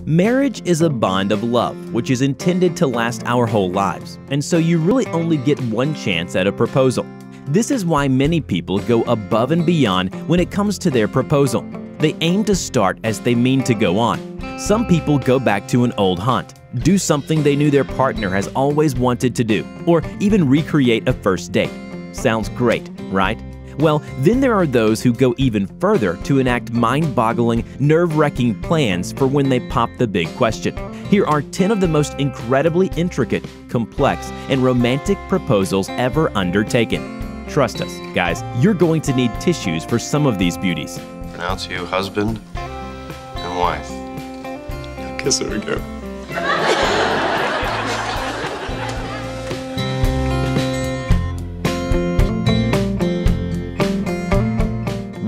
Marriage is a bond of love, which is intended to last our whole lives, and so you really only get one chance at a proposal. This is why many people go above and beyond when it comes to their proposal. They aim to start as they mean to go on. Some people go back to an old haunt, do something they knew their partner has always wanted to do, or even recreate a first date. Sounds great, right? Well, then there are those who go even further to enact mind-boggling, nerve-wracking plans for when they pop the big question. Here are 10 of the most incredibly intricate, complex, and romantic proposals ever undertaken. Trust us, guys, you're going to need tissues for some of these beauties. Pronounce you husband and wife. I guess there we go.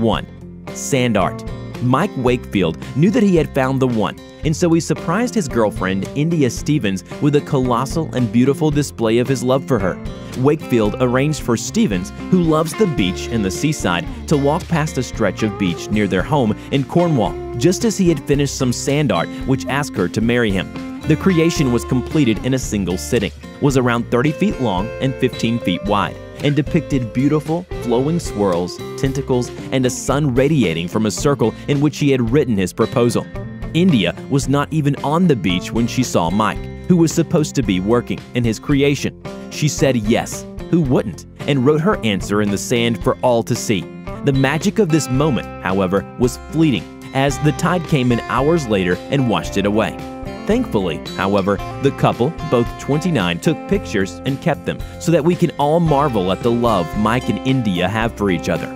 1. Sand art. Mike Wakefield knew that he had found the one, and so he surprised his girlfriend, India Stevens, with a colossal and beautiful display of his love for her. Wakefield arranged for Stevens, who loves the beach and the seaside, to walk past a stretch of beach near their home in Cornwall, just as he had finished some sand art which asked her to marry him. The creation was completed in a single sitting, was around 30 feet long and 15 feet wide, and depicted beautiful, flowing swirls, tentacles, and a sun radiating from a circle in which he had written his proposal. India was not even on the beach when she saw Mike, who was supposed to be working, in his creation. She said yes, who wouldn't, and wrote her answer in the sand for all to see. The magic of this moment, however, was fleeting, as the tide came in hours later and washed it away. Thankfully, however, the couple, both 29, took pictures and kept them so that we can all marvel at the love Mike and India have for each other.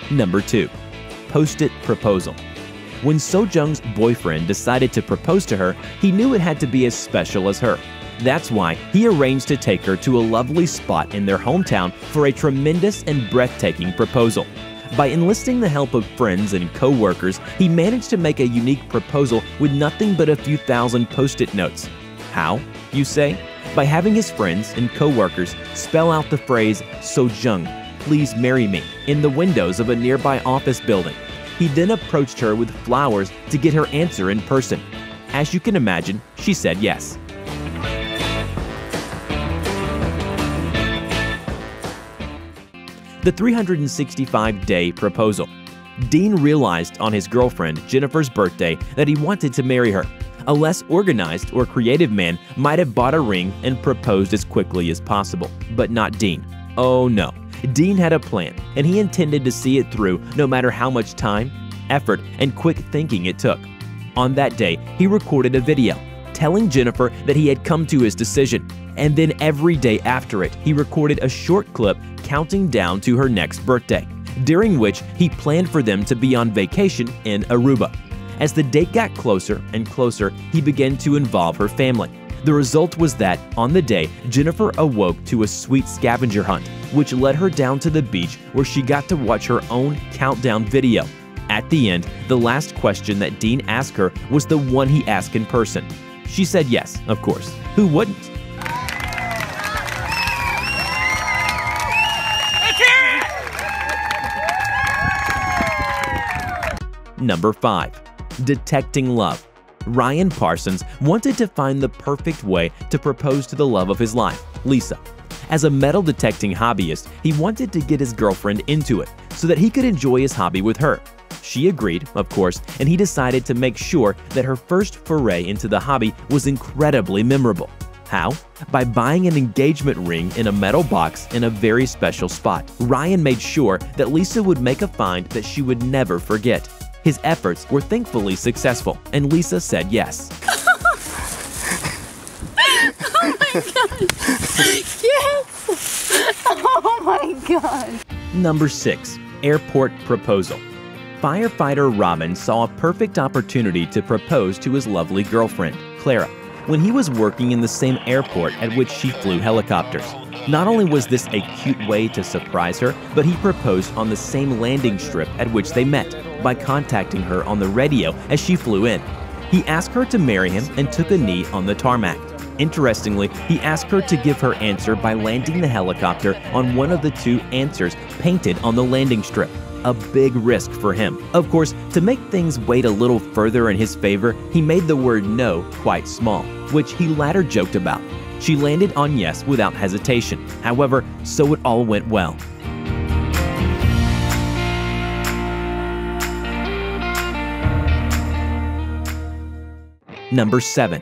Number 2. Post-it proposal. When Sojung's boyfriend decided to propose to her, he knew it had to be as special as her. That's why he arranged to take her to a lovely spot in their hometown for a tremendous and breathtaking proposal. By enlisting the help of friends and co-workers, he managed to make a unique proposal with nothing but a few thousand post-it notes. How, you say? By having his friends and co-workers spell out the phrase, "Sojung, please marry me," in the windows of a nearby office building. He then approached her with flowers to get her answer in person. As you can imagine, she said yes. The 365-day proposal. Dean realized on his girlfriend Jennifer's birthday that he wanted to marry her. A less organized or creative man might have bought a ring and proposed as quickly as possible, but not Dean. Oh no, Dean had a plan, and he intended to see it through no matter how much time, effort, and quick thinking it took. On that day, he recorded a video telling Jennifer that he had come to his decision, and then every day after it, he recorded a short clip counting down to her next birthday, during which he planned for them to be on vacation in Aruba. As the date got closer and closer, he began to involve her family. The result was that, on the day, Jennifer awoke to a sweet scavenger hunt, which led her down to the beach where she got to watch her own countdown video. At the end, the last question that Dean asked her was the one he asked in person. She said yes, of course. Who wouldn't? Number 5. Detecting love. Ryan Parsons wanted to find the perfect way to propose to the love of his life, Lisa. As a metal detecting hobbyist, he wanted to get his girlfriend into it so that he could enjoy his hobby with her. She agreed, of course, and he decided to make sure that her first foray into the hobby was incredibly memorable. How? By buying an engagement ring in a metal box in a very special spot. Ryan made sure that Lisa would make a find that she would never forget. His efforts were thankfully successful, and Lisa said yes. Oh my god! Yes! Oh my god! Number 6. Airport proposal. Firefighter Robin saw a perfect opportunity to propose to his lovely girlfriend, Clara, when he was working in the same airport at which she flew helicopters. Not only was this a cute way to surprise her, but he proposed on the same landing strip at which they met, by contacting her on the radio as she flew in. He asked her to marry him and took a knee on the tarmac. Interestingly, he asked her to give her answer by landing the helicopter on one of the two answers painted on the landing strip. a big risk for him. Of course, to make things weight a little further in his favor, he made the word no quite small, which he later joked about. She landed on yes without hesitation. However, so it all went well. Number 7.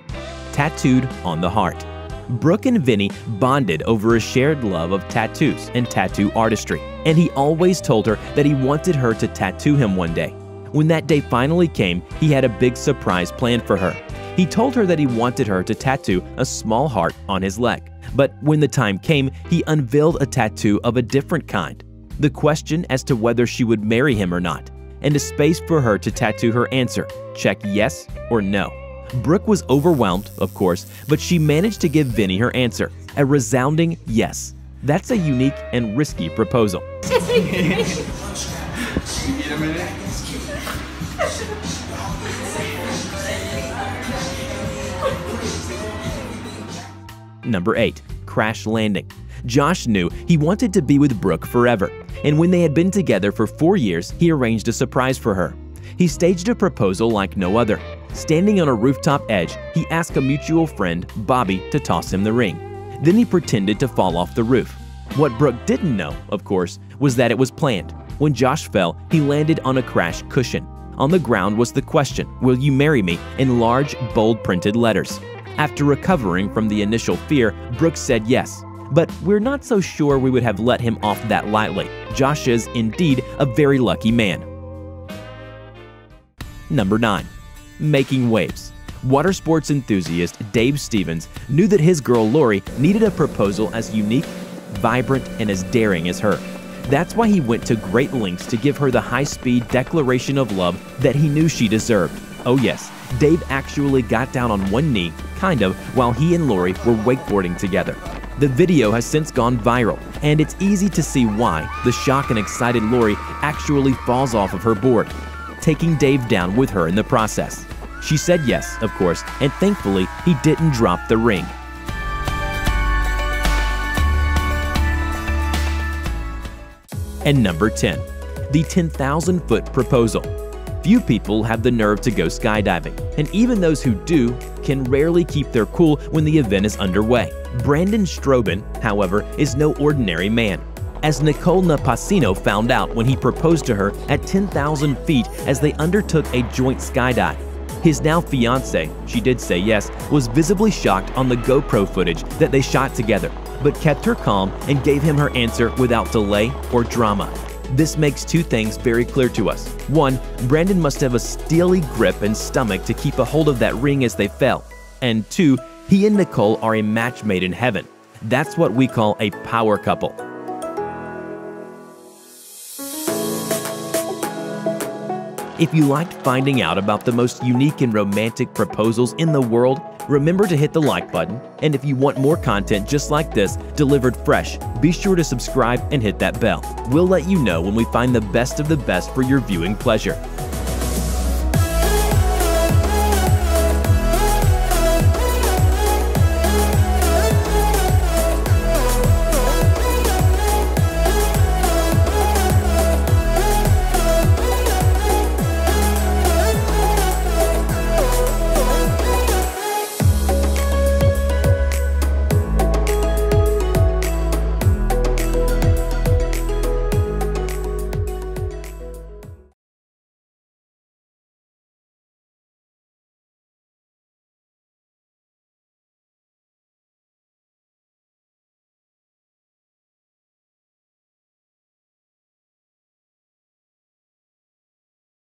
Tattooed on the heart. Brooke and Vinny bonded over a shared love of tattoos and tattoo artistry, and he always told her that he wanted her to tattoo him one day. When that day finally came, he had a big surprise planned for her. He told her that he wanted her to tattoo a small heart on his leg, but when the time came, he unveiled a tattoo of a different kind. The question as to whether she would marry him or not, and a space for her to tattoo her answer, check yes or no. Brooke was overwhelmed, of course, but she managed to give Vinny her answer, a resounding yes. That's a unique and risky proposal. Number 8. Crashlanding. Josh knew he wanted to be with Brooke forever, and when they had been together for 4 years, he arranged a surprise for her. He staged a proposal like no other. Standing on a rooftop edge, he asked a mutual friend, Bobby, to toss him the ring. Then he pretended to fall off the roof. What Brooke didn't know, of course, was that it was planned. When Josh fell, he landed on a crash cushion. On the ground was the question, "Will you marry me?" in large, bold printed letters. After recovering from the initial fear, Brooke said yes. But we're not so sure we would have let him off that lightly. Josh is, indeed, a very lucky man. Number 9. Making waves. Water sports enthusiast Dave Stevens knew that his girl Lori needed a proposal as unique, vibrant, and as daring as her. That's why he went to great lengths to give her the high-speed declaration of love that he knew she deserved. Oh yes, Dave actually got down on one knee, kind of, while he and Lori were wakeboarding together. The video has since gone viral, and it's easy to see why the shocked and excited Lori actually falls off of her board, taking Dave down with her in the process. She said yes, of course, and thankfully he didn't drop the ring. And number 10. The 10,000-foot proposal. Few people have the nerve to go skydiving, and even those who do can rarely keep their cool when the event is underway. Brandon Strobin, however, is no ordinary man, as Nicole Napasino found out when he proposed to her at 10,000 feet as they undertook a joint skydive. His now fiancée, she did say yes, was visibly shocked on the GoPro footage that they shot together, but kept her calm and gave him her answer without delay or drama. This makes two things very clear to us. One, Brandon must have a steely grip and stomach to keep a hold of that ring as they fell. And two, he and Nicole are a match made in heaven. That's what we call a power couple. If you liked finding out about the most unique and romantic proposals in the world, remember to hit the like button. And if you want more content just like this, delivered fresh, be sure to subscribe and hit that bell. We'll let you know when we find the best of the best for your viewing pleasure.